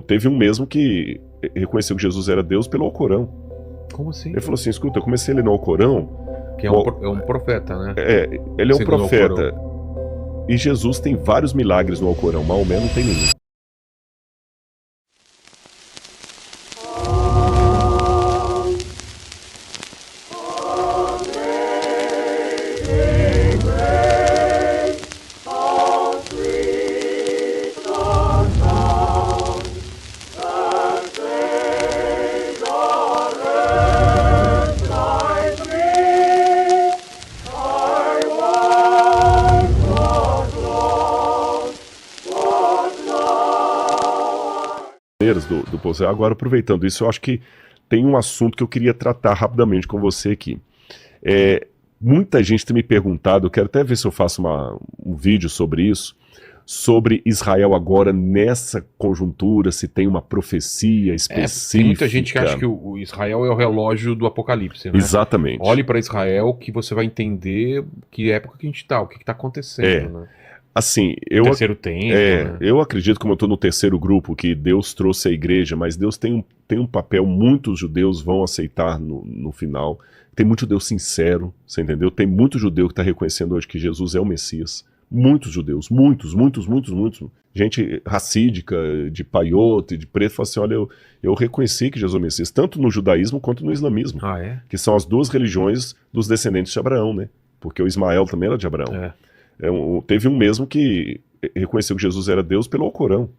Teve um mesmo que reconheceu que Jesus era Deus pelo Alcorão. Como assim? Ele falou assim, escuta, eu comecei a ler no Alcorão... Que é um profeta, né? Ele é um Segundo o profeta. E Jesus tem vários milagres no Alcorão. Maomé não tem nenhum. Do povo. Agora, aproveitando isso, eu acho que tem um assunto que eu queria tratar rapidamente com você aqui. Muita gente tem me perguntado, eu quero até ver se eu faço um vídeo sobre isso, sobre Israel agora nessa conjuntura, se tem uma profecia específica. Tem muita gente que acha que o Israel é o relógio do Apocalipse, né? Exatamente. Olhe para Israel que você vai entender que época que a gente está, o que está acontecendo, né? Assim, terceiro tempo, né? Eu acredito, como eu estou no terceiro grupo, que Deus trouxe a igreja, mas Deus tem um papel, muitos judeus vão aceitar no final. Tem muito judeu sincero, você entendeu? Tem muito judeu que está reconhecendo hoje que Jesus é o Messias. Muitos judeus, muitos. Gente racídica, de paiote, de preto, fala assim, olha, eu reconheci que Jesus é o Messias, tanto no judaísmo quanto no islamismo. Que são as duas religiões dos descendentes de Abraão, né? Porque o Ismael também era de Abraão. Teve um mesmo que reconheceu que Jesus era Deus pelo Alcorão.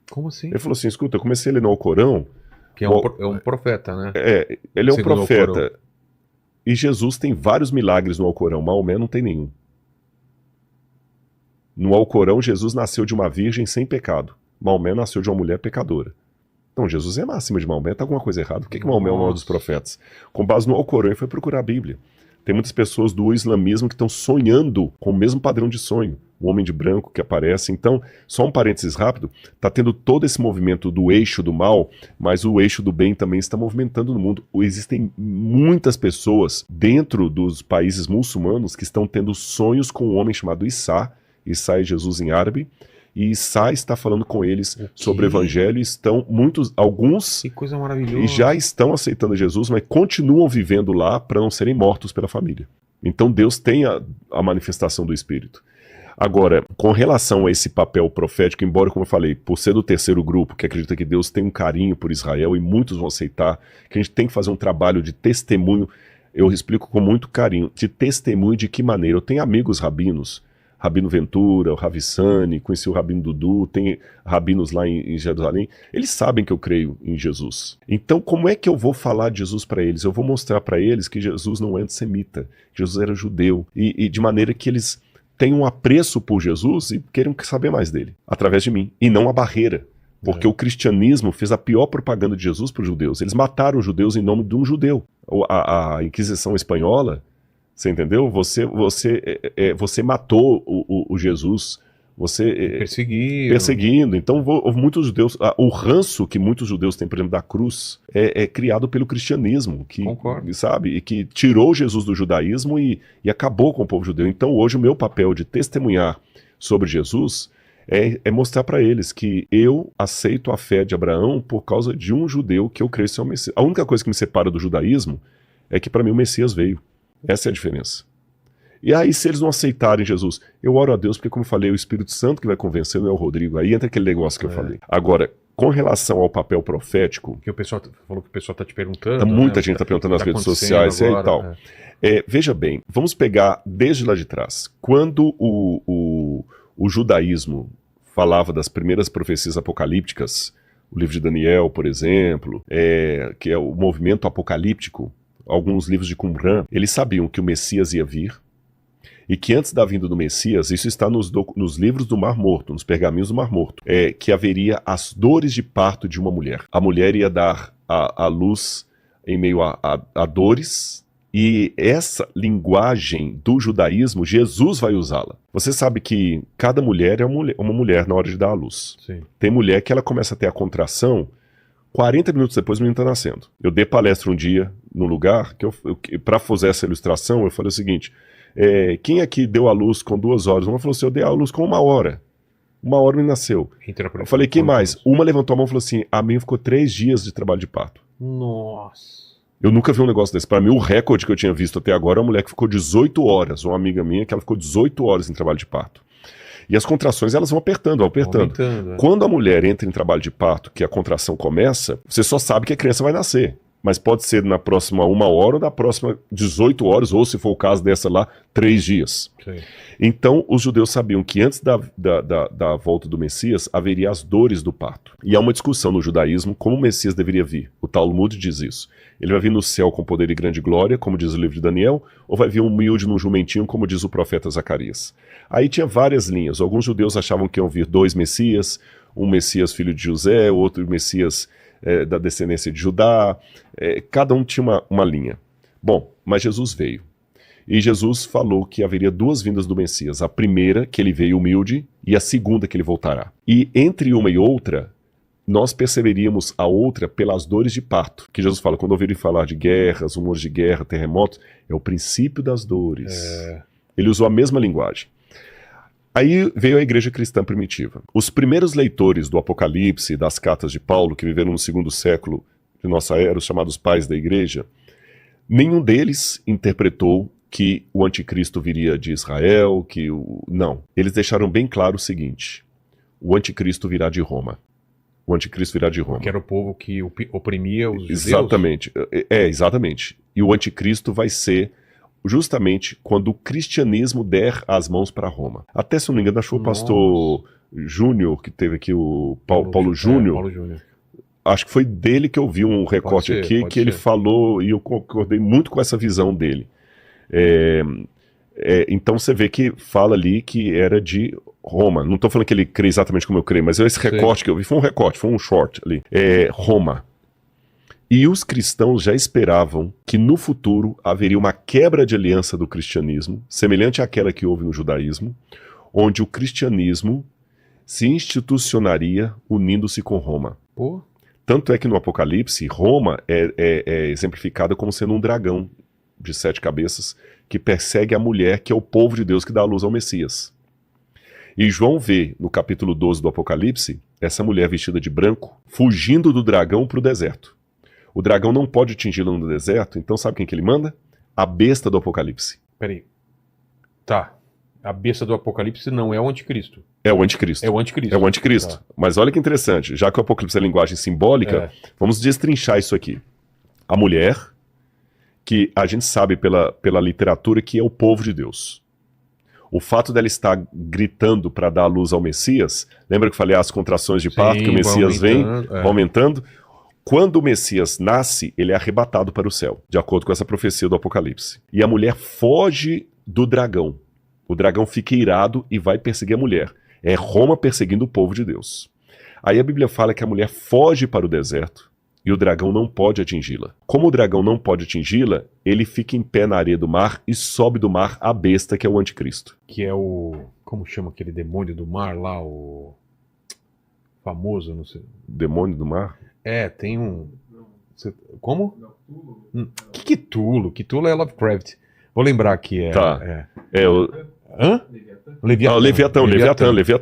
Como assim? Ele falou assim, escuta, eu comecei a ler no Alcorão... Que é um profeta, né? Ele é um profeta. E Jesus tem vários milagres no Alcorão. Maomé não tem nenhum. No Alcorão, Jesus nasceu de uma virgem sem pecado. Maomé nasceu de uma mulher pecadora. Então, Jesus é acima de Maomé. Está alguma coisa errada? Por que Maomé é o maior dos profetas? Com base no Alcorão, ele foi procurar a Bíblia. Tem muitas pessoas do islamismo que estão sonhando com o mesmo padrão de sonho. O homem de branco que aparece. Então, só um parênteses rápido, está tendo todo esse movimento do eixo do mal, mas o eixo do bem também está movimentando no mundo. Existem muitas pessoas dentro dos países muçulmanos que estão tendo sonhos com um homem chamado Issa. Issa é Jesus em árabe. E Issa está falando com eles sobre o evangelho. Estão alguns que coisa maravilhosa. E já estão aceitando Jesus, mas continuam vivendo lá para não serem mortos pela família. Então Deus tem a manifestação do Espírito. Agora, com relação a esse papel profético, embora, como eu falei, por ser do terceiro grupo, que acredita que Deus tem um carinho por Israel e muitos vão aceitar, que a gente tem que fazer um trabalho de testemunho, eu explico com muito carinho, de testemunho de que maneira. Eu tenho amigos rabinos, Rabino Ventura, o Ravissani, conheci o Rabino Dudu, tem rabinos lá em Jerusalém, eles sabem que eu creio em Jesus. Então, como é que eu vou falar de Jesus para eles? Eu vou mostrar para eles que Jesus não é antissemita, que Jesus era judeu, e de maneira que eles tenham um apreço por Jesus e queiram saber mais dele, através de mim, e não a barreira. Porque o cristianismo fez a pior propaganda de Jesus para os judeus. Eles mataram os judeus em nome de um judeu. A Inquisição espanhola, você entendeu? Você matou o Jesus, perseguindo. Então, muitos judeus, o ranço que muitos judeus têm, por exemplo, da cruz, é criado pelo cristianismo, sabe? E que tirou Jesus do judaísmo e acabou com o povo judeu. Então, hoje, o meu papel de testemunhar sobre Jesus é mostrar para eles que eu aceito a fé de Abraão por causa de um judeu que eu creio ser o Messias. A única coisa que me separa do judaísmo é que, para mim, o Messias veio. Essa é a diferença. E aí, se eles não aceitarem Jesus, eu oro a Deus, porque, como eu falei, é o Espírito Santo que vai convencer, não é o Rodrigo. Aí entra aquele negócio que eu falei. Agora, com relação ao papel profético... Que o pessoal falou que o pessoal está te perguntando. Muita gente está perguntando nas redes sociais agora, e tal. Veja bem, vamos pegar desde lá de trás. Quando o judaísmo falava das primeiras profecias apocalípticas, o livro de Daniel, por exemplo, que é o movimento apocalíptico, alguns livros de Qumran, eles sabiam que o Messias ia vir e que antes da vinda do Messias, isso está nos livros do Mar Morto, nos pergaminhos do Mar Morto, que haveria as dores de parto de uma mulher. A mulher ia dar a luz em meio a dores, e essa linguagem do judaísmo, Jesus vai usá-la. Você sabe que cada mulher é uma mulher na hora de dar a luz. Sim. Tem mulher que ela começa a ter a contração 40 minutos depois o menino está nascendo. Eu dei palestra um dia no lugar, que para fazer essa ilustração, eu falei o seguinte, quem aqui deu a luz com 2 horas? Uma falou assim, eu dei a luz com 1 hora. 1 hora ele nasceu. Eu falei, quem mais? Uma levantou a mão e falou assim, a minha ficou 3 dias de trabalho de parto. Nossa. Eu nunca vi um negócio desse. Pra mim, o recorde que eu tinha visto até agora é uma mulher que ficou 18 horas, uma amiga minha, que ela ficou 18 horas em trabalho de parto. E as contrações, elas vão apertando, vão apertando. Aumentando, Quando a mulher entra em trabalho de parto, que a contração começa, você só sabe que a criança vai nascer. Mas pode ser na próxima 1 hora ou na próxima 18 horas, ou se for o caso dessa lá, 3 dias. Sim. Então, os judeus sabiam que antes da volta do Messias, haveria as dores do parto. E há uma discussão no judaísmo como o Messias deveria vir. O Talmud diz isso. Ele vai vir no céu com poder e grande glória, como diz o livro de Daniel, ou vai vir humilde num jumentinho, como diz o profeta Zacarias. Aí tinha várias linhas. Alguns judeus achavam que iam vir 2 Messias, um Messias filho de José, outro Messias da descendência de Judá. Cada um tinha uma linha. Bom, mas Jesus veio. E Jesus falou que haveria 2 vindas do Messias. A primeira, que ele veio humilde, e a segunda, que ele voltará. E entre uma e outra, nós perceberíamos a outra pelas dores de parto. Que Jesus fala, quando ouvirem falar de guerras, rumores de guerra, terremotos, é o princípio das dores. Ele usou a mesma linguagem. Aí veio a igreja cristã primitiva. Os primeiros leitores do Apocalipse e das cartas de Paulo, que viveram no 2º século de nossa era, os chamados pais da igreja, nenhum deles interpretou que o anticristo viria de Israel, não. Eles deixaram bem claro o seguinte, o anticristo virá de Roma. O anticristo virá de Roma. Que era o povo que oprimia os judeus? Exatamente. Exatamente. E o anticristo vai ser justamente quando o cristianismo der as mãos para Roma. Até, se não me engano, achou o pastor Júnior, que teve aqui o Paulo Júnior. Paulo Júnior. Acho que foi dele que eu vi um recorte aqui, que ele falou, e eu concordei muito com essa visão dele. Então você vê que fala ali que era de Roma. Não estou falando que ele crê exatamente como eu creio, mas esse recorte que eu vi foi um recorte, foi um short ali. Roma. E os cristãos já esperavam que no futuro haveria uma quebra de aliança do cristianismo, semelhante àquela que houve no judaísmo, onde o cristianismo se institucionaria unindo-se com Roma. Pô. Tanto é que no Apocalipse, Roma é exemplificada como sendo um dragão de 7 cabeças que persegue a mulher, que é o povo de Deus que dá a luz ao Messias. E João vê, no capítulo 12 do Apocalipse, essa mulher vestida de branco, fugindo do dragão para o deserto. O dragão não pode atingi-la no deserto, então sabe quem que ele manda? A besta do Apocalipse. Peraí. Tá. A besta do Apocalipse não é o anticristo. É o anticristo. É o anticristo. É o anticristo. Tá. Mas olha que interessante, já que o Apocalipse é linguagem simbólica, vamos destrinchar isso aqui. A mulher, que a gente sabe pela literatura que é o povo de Deus. O fato dela estar gritando para dar luz ao Messias, lembra que eu falei as contrações de parto, que o Messias vem, vai aumentando? Quando o Messias nasce, ele é arrebatado para o céu, de acordo com essa profecia do Apocalipse. E a mulher foge do dragão. O dragão fica irado e vai perseguir a mulher. É Roma perseguindo o povo de Deus. Aí a Bíblia fala que a mulher foge para o deserto e o dragão não pode atingi-la. Como o dragão não pode atingi-la, ele fica em pé na areia do mar e sobe do mar a besta, que é o anticristo. Que é o... Como chama aquele demônio do mar lá? O famoso, não sei. Demônio do mar? Tem um... Como? Que Cthulhu? Cthulhu é Lovecraft. Vou lembrar que Tá. Hã? Leviatã,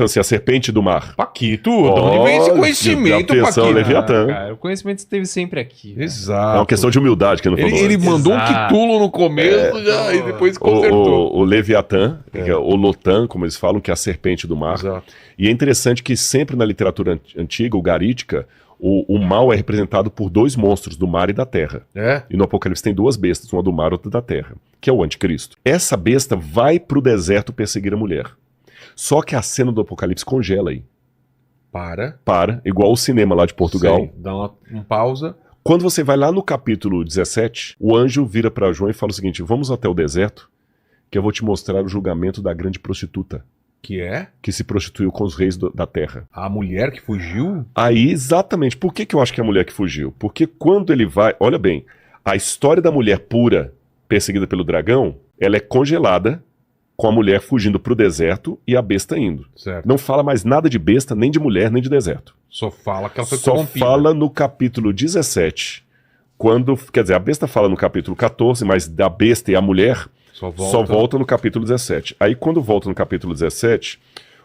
assim, a serpente do mar. Paquito, de onde vem esse conhecimento, Paquito? Leviatã. Cara, o conhecimento esteve sempre aqui. Exato. É uma questão de humildade que eu não falou. Ele mandou um Cthulhu no começo e depois consertou. O Leviatã, o Lotan, como eles falam, que é a serpente do mar. Exato. E é interessante que sempre na literatura antiga, o garítica, o mal é representado por 2 monstros, do mar e da terra. E no Apocalipse tem 2 bestas, uma do mar e outra da terra, que é o anticristo. Essa besta vai pro deserto perseguir a mulher. Só que a cena do Apocalipse congela aí. Para, igual o cinema lá de Portugal. Sei, dá uma pausa. Quando você vai lá no capítulo 17, o anjo vira para João e fala o seguinte: vamos até o deserto, que eu vou te mostrar o julgamento da grande prostituta. Que se prostituiu com os reis da terra. A mulher que fugiu? Aí, exatamente. Por que eu acho que é a mulher que fugiu? Porque quando ele vai... Olha bem, a história da mulher pura, perseguida pelo dragão, ela é congelada com a mulher fugindo pro deserto e a besta indo. Certo. Não fala mais nada de besta, nem de mulher, nem de deserto. Só fala que ela foi Só corrompida. fala no capítulo 17. Quer dizer, a besta fala no capítulo 14, mas da besta e a mulher... Só volta no capítulo 17. Aí quando volta no capítulo 17,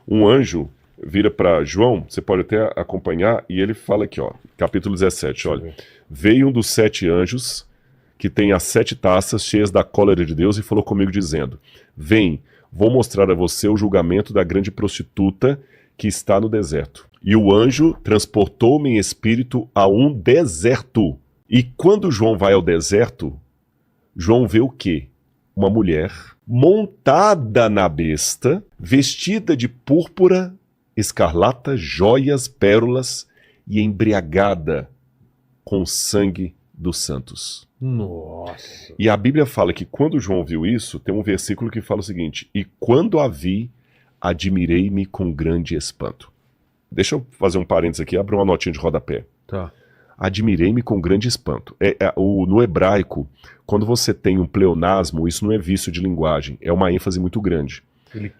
um anjo vira para João, você pode até acompanhar, e ele fala aqui, ó, capítulo 17, olha. Veio um dos 7 anjos, que tem as 7 taças cheias da cólera de Deus, e falou comigo dizendo, vem, vou mostrar a você o julgamento da grande prostituta que está no deserto. E o anjo transportou-me em espírito a um deserto. E quando João vai ao deserto, João vê o quê? Uma mulher montada na besta, vestida de púrpura, escarlata, joias, pérolas e embriagada com o sangue dos santos. Nossa. E a Bíblia fala que quando João viu isso, tem um versículo que fala o seguinte, e quando a vi, admirei-me com grande espanto. Deixa eu fazer um parênteses aqui, abra uma notinha de rodapé. Tá. Admirei-me com grande espanto. No hebraico, quando você tem um pleonasmo, isso não é vício de linguagem, é uma ênfase muito grande. Ele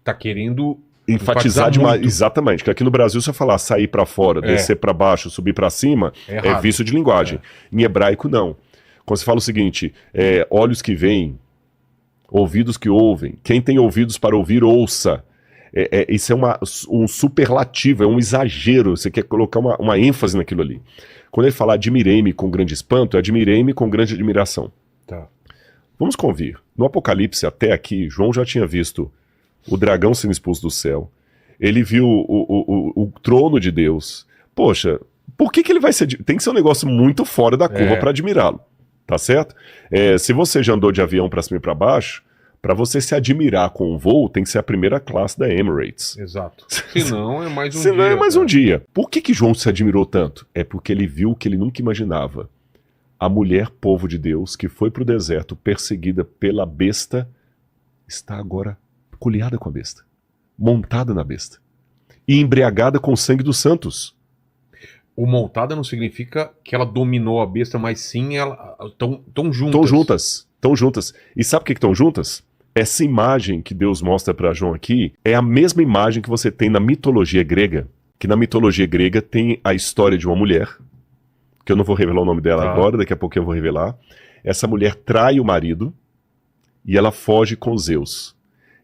tá querendo enfatizar demais. muito. Exatamente, que aqui no Brasil, se eu falar sair para fora, descer para baixo, subir para cima, é vício de linguagem. Em hebraico, não. Quando você fala o seguinte, olhos que veem, ouvidos que ouvem, quem tem ouvidos para ouvir, ouça. Isso é um superlativo, é um exagero, você quer colocar uma ênfase naquilo ali. Quando ele fala admirei-me com grande espanto, admirei-me com grande admiração. Tá. Vamos convir. No Apocalipse, até aqui, João já tinha visto o dragão sendo expulso do céu. Ele viu o trono de Deus. Poxa, por que ele vai ser... Tem que ser um negócio muito fora da curva para admirá-lo. Tá certo? Se você já andou de avião para cima e para baixo, para você se admirar com um voo, tem que ser a primeira classe da Emirates. Exato. Senão é mais um dia. Senão é mais um dia. Por que João se admirou tanto? É porque ele viu o que ele nunca imaginava. A mulher, povo de Deus, que foi para o deserto perseguida pela besta, está agora colhada com a besta, montada na besta e embriagada com o sangue dos santos. O montada não significa que ela dominou a besta, mas sim ela estão juntas. Estão juntas. E sabe por que estão juntas? Essa imagem que Deus mostra para João aqui é a mesma imagem que você tem na mitologia grega, que na mitologia grega tem a história de uma mulher, que eu não vou revelar o nome dela agora, daqui a pouco eu vou revelar. Essa mulher trai o marido e ela foge com Zeus,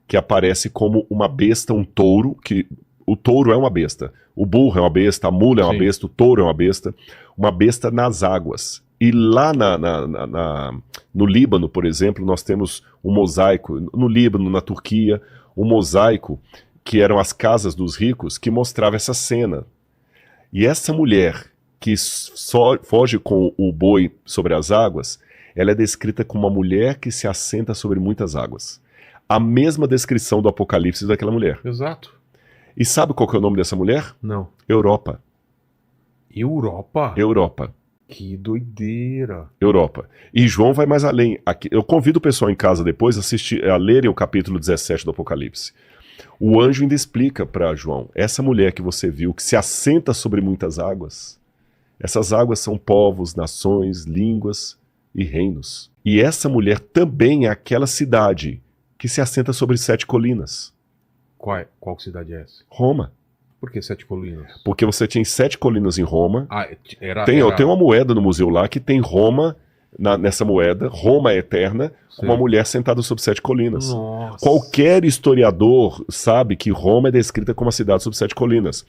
que aparece como uma besta, um touro, que o touro é uma besta, o burro é uma besta, a mula é uma besta, o touro é uma besta nas águas. E lá no Líbano, por exemplo, nós temos um mosaico, no Líbano, na Turquia, um mosaico que eram as casas dos ricos, que mostrava essa cena. E essa mulher que foge com o boi sobre as águas, ela é descrita como uma mulher que se assenta sobre muitas águas. A mesma descrição do Apocalipse daquela mulher. Exato. E sabe qual que é o nome dessa mulher? Não. Europa. Europa? Que doideira. Europa. E João vai mais além. Aqui, eu convido o pessoal em casa depois a lerem o capítulo 17 do Apocalipse. O anjo ainda explica para João, essa mulher que você viu, que se assenta sobre muitas águas, essas águas são povos, nações, línguas e reinos. E essa mulher também é aquela cidade que se assenta sobre 7 colinas. Qual cidade é essa? Roma. Por que 7 colinas? Porque você tinha 7 colinas em Roma. Tem uma moeda no museu lá que tem Roma, nessa moeda, Roma é eterna, com uma mulher sentada sobre 7 colinas. Nossa. Qualquer historiador sabe que Roma é descrita como uma cidade sobre 7 colinas.